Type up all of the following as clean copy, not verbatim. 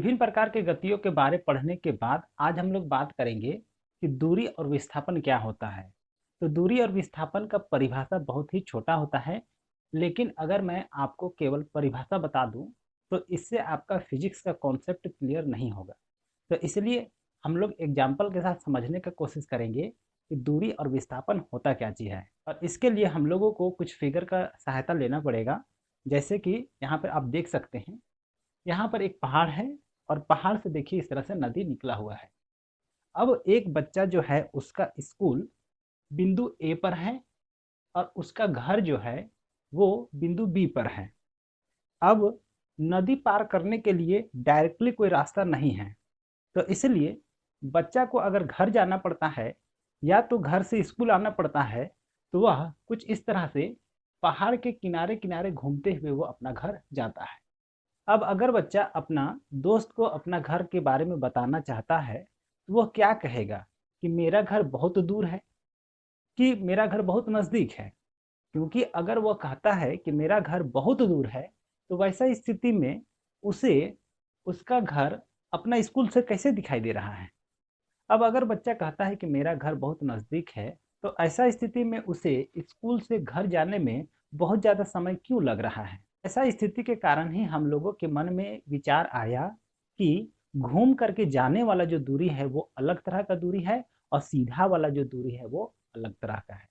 विभिन्न प्रकार के गतियों के बारे पढ़ने के बाद आज हम लोग बात करेंगे कि दूरी और विस्थापन क्या होता है। तो दूरी और विस्थापन का परिभाषा बहुत ही छोटा होता है, लेकिन अगर मैं आपको केवल परिभाषा बता दूं तो इससे आपका फिजिक्स का कॉन्सेप्ट क्लियर नहीं होगा। तो इसलिए हम लोग एग्जाम्पल के साथ समझने का कोशिश करेंगे कि दूरी और विस्थापन होता क्या चीज़ है, और इसके लिए हम लोगों को कुछ फिगर का सहायता लेना पड़ेगा। जैसे कि यहाँ पर आप देख सकते हैं, यहाँ पर एक पहाड़ है और पहाड़ से देखिए इस तरह से नदी निकला हुआ है। अब एक बच्चा जो है उसका स्कूल बिंदु ए पर है और उसका घर जो है वो बिंदु बी पर है। अब नदी पार करने के लिए डायरेक्टली कोई रास्ता नहीं है, तो इसलिए बच्चा को अगर घर जाना पड़ता है या तो घर से स्कूल आना पड़ता है, तो वह कुछ इस तरह से पहाड़ के किनारे किनारे घूमते हुए वो अपना घर जाता है। अब अगर बच्चा अपना दोस्त को अपना घर के बारे में बताना चाहता है, तो वह क्या कहेगा कि मेरा घर बहुत दूर है कि मेरा घर बहुत नज़दीक है। क्योंकि अगर वह कहता है कि मेरा घर बहुत दूर है, तो वैसा स्थिति में उसे उसका घर अपना स्कूल से कैसे दिखाई दे रहा है। अब अगर बच्चा कहता है कि मेरा घर बहुत नज़दीक है, तो ऐसा स्थिति में उसे स्कूल से घर जाने में बहुत ज़्यादा समय क्यों लग रहा है। ऐसा स्थिति के कारण ही हम लोगों के मन में विचार आया कि घूम करके जाने वाला जो दूरी है वो अलग तरह का दूरी है और सीधा वाला जो दूरी है वो अलग तरह का है।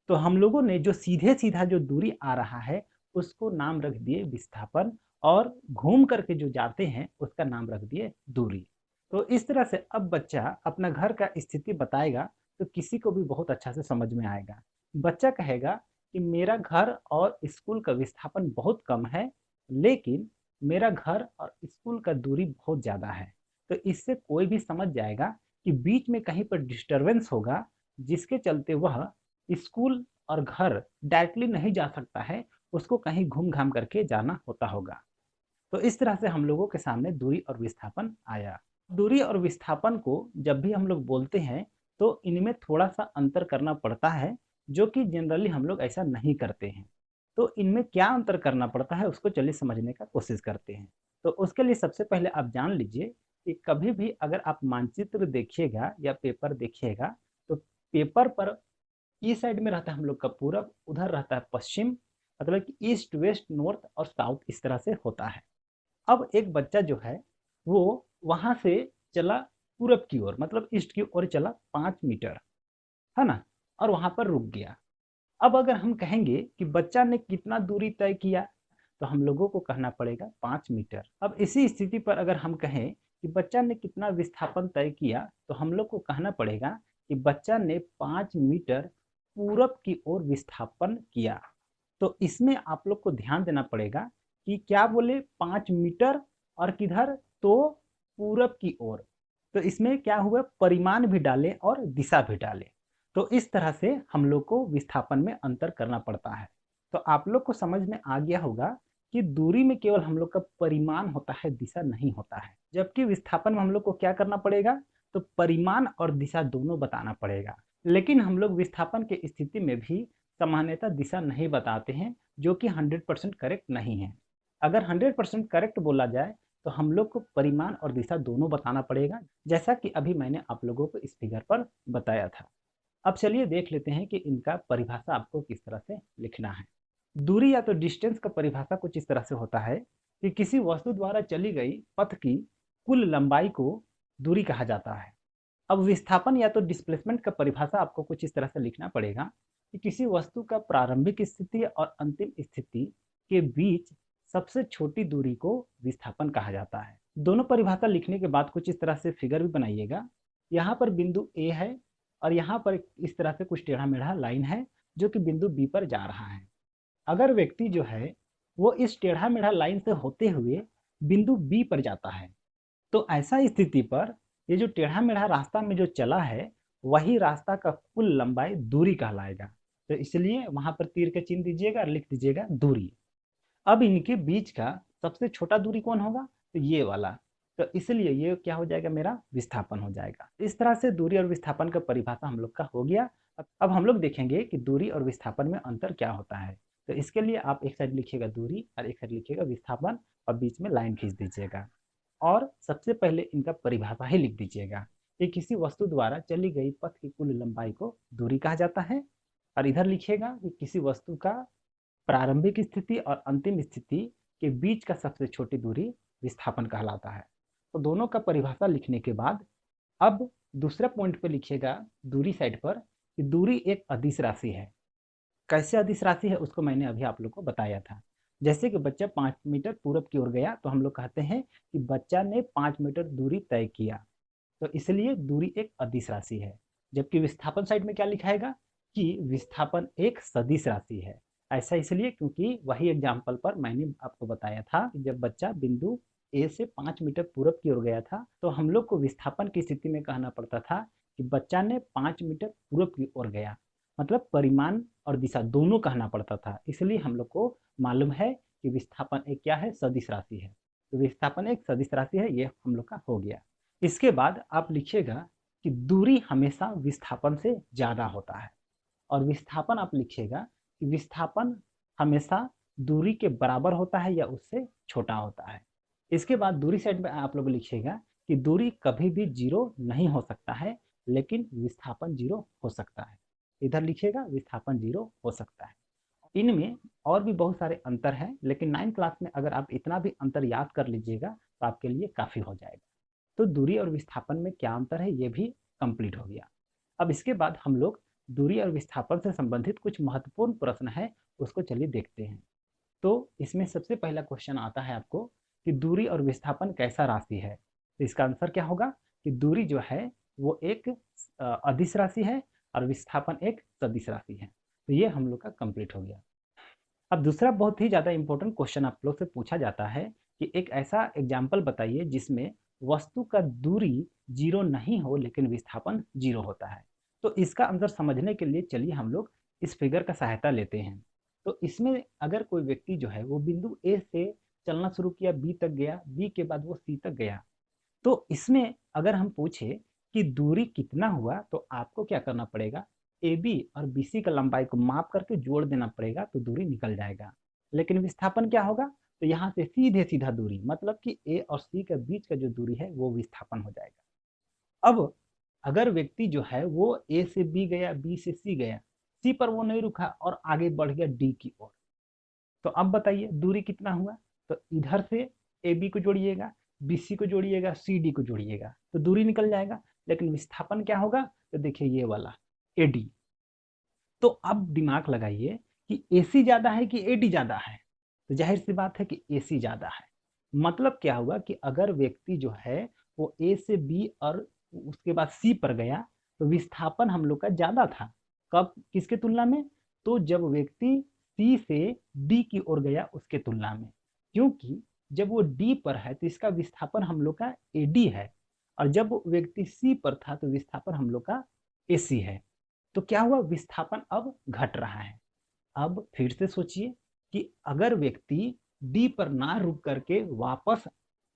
तो हम लोगों ने जो सीधे सीधा जो दूरी आ रहा है उसको नाम रख दिए विस्थापन, और घूम करके जो जाते हैं उसका नाम रख दिए दूरी। तो इस तरह से अब बच्चा अपना घर का स्थिति बताएगा तो किसी को भी बहुत अच्छा से समझ में आएगा। बच्चा कहेगा कि मेरा घर और स्कूल का विस्थापन बहुत कम है, लेकिन मेरा घर और स्कूल का दूरी बहुत ज़्यादा है। तो इससे कोई भी समझ जाएगा कि बीच में कहीं पर डिस्टरबेंस होगा, जिसके चलते वह स्कूल और घर डायरेक्टली नहीं जा सकता है, उसको कहीं घूम घाम करके जाना होता होगा। तो इस तरह से हम लोगों के सामने दूरी और विस्थापन आया। दूरी और विस्थापन को जब भी हम लोग बोलते हैं तो इनमें थोड़ा सा अंतर करना पड़ता है, जो कि जनरली हम लोग ऐसा नहीं करते हैं। तो इनमें क्या अंतर करना पड़ता है उसको चलिए समझने का कोशिश करते हैं। तो उसके लिए सबसे पहले आप जान लीजिए कि कभी भी अगर आप मानचित्र देखिएगा या पेपर देखिएगा, तो पेपर पर इस साइड में रहता है हम लोग का पूरब, उधर रहता है पश्चिम, मतलब कि ईस्ट वेस्ट नॉर्थ और साउथ इस तरह से होता है। अब एक बच्चा जो है वो वहां से चला पूरब की ओर, मतलब ईस्ट की ओर चला 5 मीटर, है ना, और वहां पर रुक गया। अब अगर हम कहेंगे कि बच्चा ने कितना दूरी तय किया, तो हम लोगों को कहना पड़ेगा 5 मीटर। अब इसी स्थिति पर अगर हम कहें कि बच्चा ने कितना विस्थापन तय किया, तो हम लोग को कहना पड़ेगा कि बच्चा ने 5 मीटर पूरब की ओर विस्थापन किया। तो इसमें आप लोग को ध्यान देना पड़ेगा कि क्या बोले, 5 मीटर और किधर, तो पूरब की ओर। तो इसमें क्या हुआ, परिमाण भी डाले और दिशा भी डाले। तो इस तरह से हम लोग को विस्थापन में अंतर करना पड़ता है। तो आप लोग को समझ में आ गया होगा कि दूरी में केवल हम लोग का परिमाण होता है, दिशा नहीं होता है। जबकि विस्थापन में हम लोग को क्या करना पड़ेगा, तो परिमाण और दिशा दोनों बताना पड़ेगा। लेकिन हम लोग विस्थापन के स्थिति में भी सामान्यतः दिशा नहीं बताते हैं, जो कि 100% करेक्ट नहीं है। अगर 100% करेक्ट बोला जाए तो हम लोग को परिमाण और दिशा दोनों बताना पड़ेगा, जैसा कि अभी मैंने आप लोगों को इस फिगर पर बताया था। अब चलिए देख लेते हैं कि इनका परिभाषा आपको किस तरह से लिखना है। दूरी या तो डिस्टेंस का परिभाषा कुछ इस तरह से होता है कि किसी वस्तु द्वारा चली गई पथ की कुल लंबाई को दूरी कहा जाता है। अब विस्थापन या तो डिस्प्लेसमेंट का परिभाषा आपको कुछ इस तरह से लिखना पड़ेगा कि किसी वस्तु का प्रारंभिक स्थिति और अंतिम स्थिति के बीच सबसे छोटी दूरी को विस्थापन कहा जाता है। दोनों परिभाषा लिखने के बाद कुछ इस तरह से फिगर भी बनाइएगा। यहाँ पर बिंदु ए है और यहाँ पर इस तरह से कुछ टेढ़ा मेढ़ा लाइन है जो कि बिंदु बी पर जा रहा है। अगर व्यक्ति जो है वो इस टेढ़ा मेढ़ा लाइन से होते हुए बिंदु बी पर जाता है, तो ऐसा स्थिति पर ये जो टेढ़ा मेढ़ा रास्ता में जो चला है वही रास्ता का कुल लंबाई दूरी कहलाएगा। तो इसलिए वहां पर तीर का चिन्ह दीजिएगा और लिख दीजिएगा दूरी। अब इनके बीच का सबसे छोटा दूरी कौन होगा, तो ये वाला। तो इसलिए ये क्या हो जाएगा, मेरा विस्थापन हो जाएगा। इस तरह से दूरी और विस्थापन का परिभाषा हम लोग का हो गया। अब हम लोग देखेंगे कि दूरी और विस्थापन में अंतर क्या होता है। तो इसके लिए आप एक साइड लिखिएगा दूरी और एक साइड लिखिएगा विस्थापन और बीच में लाइन खींच दीजिएगा। और सबसे पहले इनका परिभाषा ही लिख दीजिएगा। ये किसी वस्तु द्वारा चली गई पथ की कुल लंबाई को दूरी कहा जाता है। और इधर लिखिएगा कि किसी वस्तु का प्रारंभिक स्थिति और अंतिम स्थिति के बीच का सबसे छोटी दूरी विस्थापन कहलाता है। तो दोनों का परिभाषा लिखने के बाद अब दूसरा पॉइंट पे लिखिएगा दूरी साइड पर कि दूरी एक अदिश राशि है। कैसे अदिश राशि है उसको मैंने अभी आप लोग को बताया था। जैसे कि बच्चा 5 मीटर पूरब की ओर गया तो हम लोग कहते हैं कि बच्चा ने 5 मीटर दूरी तय किया, तो इसलिए दूरी एक अदिश राशि है। जबकि विस्थापन साइड में क्या लिखाएगा कि विस्थापन एक सदिश राशि है। ऐसा इसलिए क्योंकि वही एग्जाम्पल पर मैंने आपको बताया था कि जब बच्चा बिंदु ए से 5 मीटर पूरब की ओर गया था तो हम लोग को विस्थापन की स्थिति में कहना पड़ता था कि बच्चा ने 5 मीटर पूरब की ओर गया, मतलब परिमाण और दिशा दोनों कहना पड़ता था। इसलिए हम लोग को मालूम है कि विस्थापन एक क्या है, सदिश राशि है। तो विस्थापन एक सदिश राशि है, ये हम लोग का हो गया। इसके बाद आप लिखिएगा कि दूरी हमेशा विस्थापन से ज़्यादा होता है, और विस्थापन आप लिखिएगा कि विस्थापन हमेशा दूरी के बराबर होता है या उससे छोटा होता है। इसके बाद दूरी साइड में आप लोग लिखिएगा कि दूरी कभी भी जीरो नहीं हो सकता है, लेकिन विस्थापन जीरो हो सकता है। इधर लिखिएगा विस्थापन जीरो हो सकता है। इनमें और भी बहुत सारे अंतर हैं, लेकिन 9th क्लास में अगर आप इतना भी अंतर याद कर लीजिएगा तो आपके लिए काफ़ी हो जाएगा। तो दूरी और विस्थापन में क्या अंतर है ये भी कंप्लीट हो गया। अब इसके बाद हम लोग दूरी और विस्थापन से संबंधित कुछ महत्वपूर्ण प्रश्न है उसको चलिए देखते हैं। तो इसमें सबसे पहला क्वेश्चन आता है आपको कि दूरी और विस्थापन कैसा राशि है। तो इसका आंसर क्या होगा कि दूरी जो है वो एक अदिश राशि है और विस्थापन एक सदिश राशि है। तो ये हम लोग का कंप्लीट हो गया। अब दूसरा बहुत ही ज़्यादा इंपॉर्टेंट क्वेश्चन आप लोग से पूछा जाता है कि एक ऐसा एग्जाम्पल बताइए जिसमें वस्तु का दूरी जीरो नहीं हो लेकिन विस्थापन जीरो होता है। तो इसका आंसर समझने के लिए चलिए हम लोग इस फिगर का सहायता लेते हैं। तो इसमें अगर कोई व्यक्ति जो है वो बिंदु ए से चलना शुरू किया, बी तक गया, बी के बाद वो सी तक गया, तो इसमें अगर हम पूछे कि दूरी कितना हुआ तो आपको क्या करना पड़ेगा, ए बी और बी सी का लंबाई को माप करके जोड़ देना पड़ेगा तो दूरी निकल जाएगा। लेकिन विस्थापन क्या होगा, तो यहाँ से सीधे सीधा दूरी मतलब कि ए और सी के बीच का जो दूरी है वो विस्थापन हो जाएगा। अब अगर व्यक्ति जो है वो ए से बी गया, बी से सी गया, सी पर वो नहीं रुका और आगे बढ़ गया डी की ओर, तो अब बताइए दूरी कितना हुआ। तो इधर से ए बी को जोड़िएगा, बी सी को जोड़िएगा, सी डी को जोड़िएगा तो दूरी निकल जाएगा। लेकिन विस्थापन क्या होगा, तो देखिए ये वाला ए डी। तो अब दिमाग लगाइए कि ए सी ज़्यादा है कि ए डी ज़्यादा है, तो जाहिर सी बात है कि ए सी ज़्यादा है। मतलब क्या हुआ कि अगर व्यक्ति जो है वो ए से बी और उसके बाद सी पर गया तो विस्थापन हम लोग का ज़्यादा था। कब, किसके तुलना में, तो जब व्यक्ति सी से डी की ओर गया उसके तुलना में। क्योंकि जब वो डी पर है तो इसका विस्थापन हम लोग का ए डी है, और जब वो व्यक्ति सी पर था तो विस्थापन हम लोग का ए सी है। तो क्या हुआ, विस्थापन अब घट रहा है। अब फिर से सोचिए कि अगर व्यक्ति डी पर ना रुक करके वापस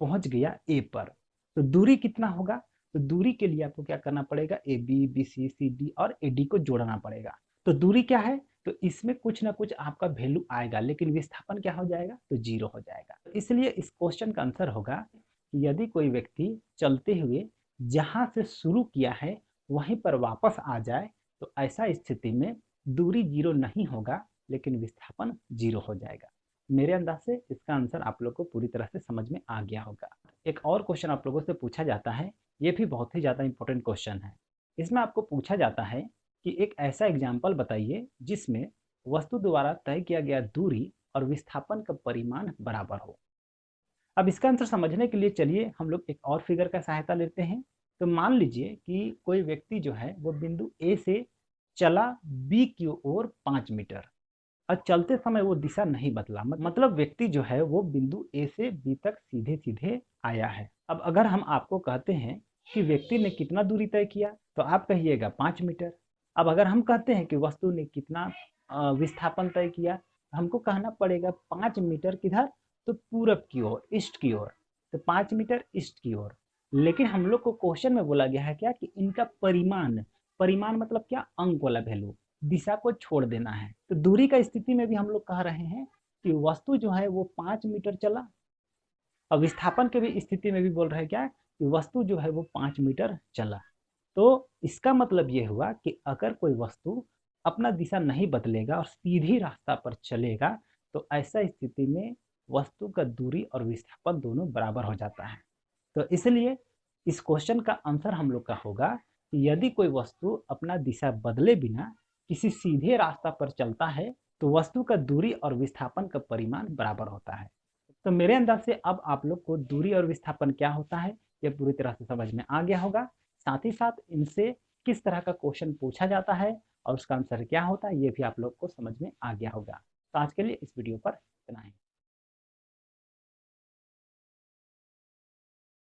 पहुंच गया ए पर तो दूरी कितना होगा। तो दूरी के लिए आपको क्या करना पड़ेगा, A B, B C, C D और ए डी को जोड़ना पड़ेगा। तो दूरी क्या है, तो इसमें कुछ ना कुछ आपका वैल्यू आएगा, लेकिन विस्थापन क्या हो जाएगा, तो जीरो हो जाएगा। तो इसलिए इस क्वेश्चन का आंसर होगा कि यदि कोई व्यक्ति चलते हुए जहां से शुरू किया है वहीं पर वापस आ जाए तो ऐसा स्थिति में दूरी जीरो नहीं होगा लेकिन विस्थापन जीरो हो जाएगा। मेरे अंदाज से इसका आंसर आप लोग को पूरी तरह से समझ में आ गया होगा। एक और क्वेश्चन आप लोगों से पूछा जाता है, ये भी बहुत ही ज़्यादा इंपॉर्टेंट क्वेश्चन है। इसमें आपको पूछा जाता है कि एक ऐसा एग्जाम्पल बताइए जिसमें वस्तु द्वारा तय किया गया दूरी और विस्थापन का परिमाण बराबर हो। अब इसका आंसर समझने के लिए चलिए हम लोग एक और फिगर का सहायता लेते हैं। तो मान लीजिए कि कोई व्यक्ति जो है वो बिंदु ए से चला बी की ओर 5 मीटर, और चलते समय वो दिशा नहीं बदला, मतलब व्यक्ति जो है वो बिंदु ए से बी तक सीधे सीधे आया है। अब अगर हम आपको कहते हैं कि व्यक्ति ने कितना दूरी तय किया तो आप कहिएगा 5 मीटर। अब अगर हम कहते हैं कि वस्तु ने कितना विस्थापन तय किया, हमको कहना पड़ेगा 5 मीटर किधर, तो पूरब की ओर, ईस्ट की ओर, तो 5 मीटर ईस्ट की ओर। लेकिन हम लोग को क्वेश्चन में बोला गया है क्या कि इनका परिमाण, परिमाण मतलब क्या, अंक वाला वैल्यू, दिशा को छोड़ देना है। तो दूरी का स्थिति में भी हम लोग कह रहे हैं कि वस्तु जो है वो 5 मीटर चला और विस्थापन के भी स्थिति में भी बोल रहे हैं क्या कि वस्तु जो है वो 5 मीटर चला। तो इसका मतलब ये हुआ कि अगर कोई वस्तु अपना दिशा नहीं बदलेगा और सीधी रास्ता पर चलेगा तो ऐसा स्थिति में वस्तु का दूरी और विस्थापन दोनों बराबर हो जाता है। तो इसलिए इस क्वेश्चन का आंसर हम लोग का होगा कि यदि कोई वस्तु अपना दिशा बदले बिना किसी सीधे रास्ता पर चलता है तो वस्तु का दूरी और विस्थापन का परिमाण बराबर होता है। तो मेरे अंदाज से अब आप लोग को दूरी और विस्थापन क्या होता है ये पूरी तरह से समझ में आ गया होगा। साथ ही साथ इनसे किस तरह का क्वेश्चन पूछा जाता है और उसका आंसर क्या होता है ये भी आप लोग को समझ में आ गया होगा। तो आज के लिए इस वीडियो पर इतना ही।